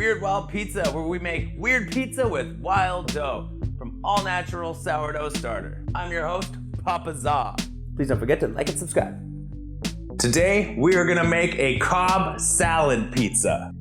Weird Wild Pizza, where we make weird pizza with wild dough from all-natural sourdough starter. I'm your host, Papa Za. Please don't forget to like and subscribe. Today, we are gonna make a Cobb Salad pizza.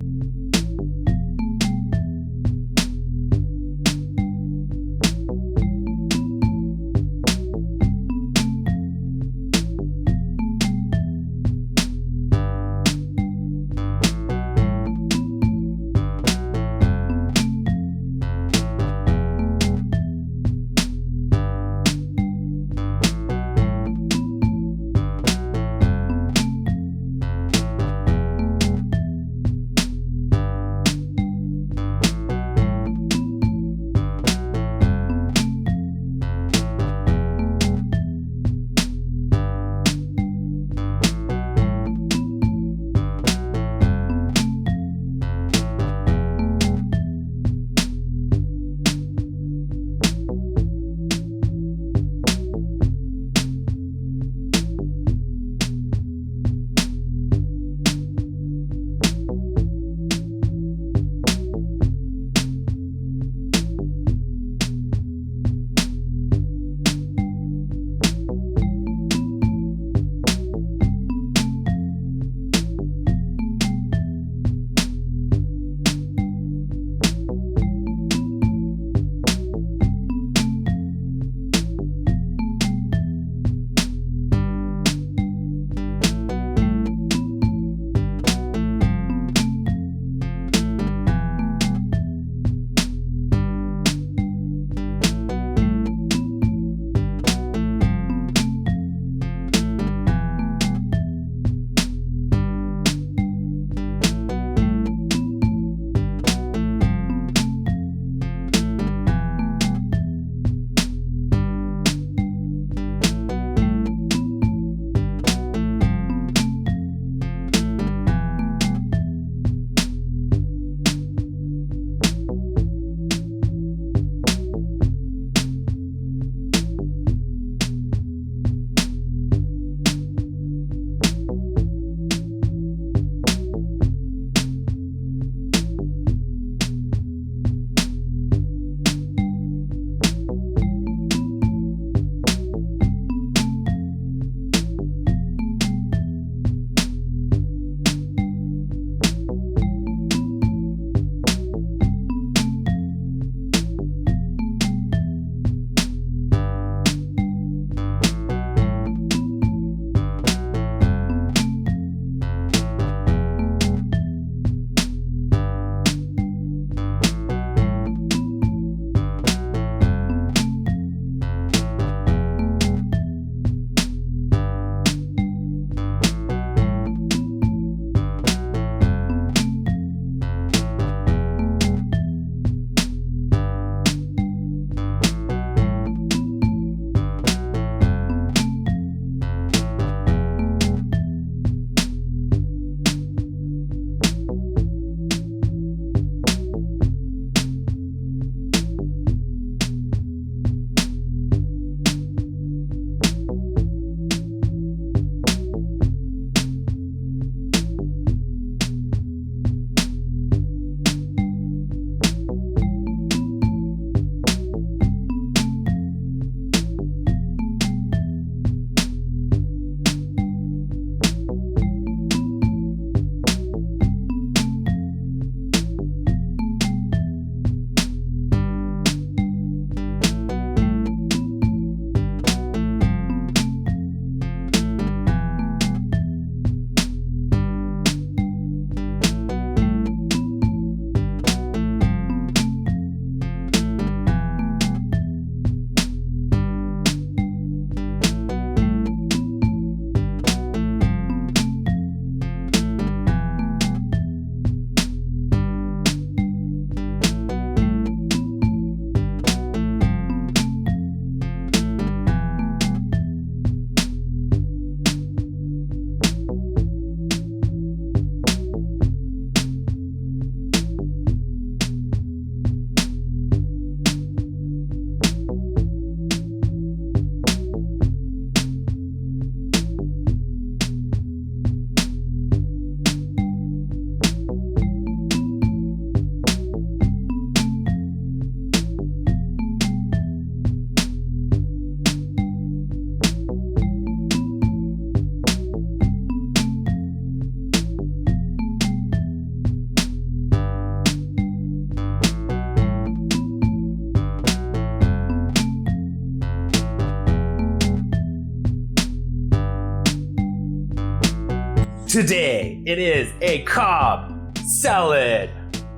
Today, it is a Cobb Salad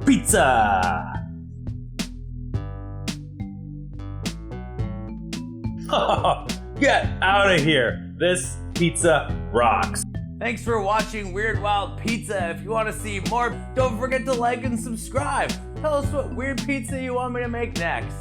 pizza. Get out of here. This pizza rocks. Thanks for watching Weird Wild Pizza. If you want to see more, don't forget to like and subscribe. Tell us what weird pizza you want me to make next.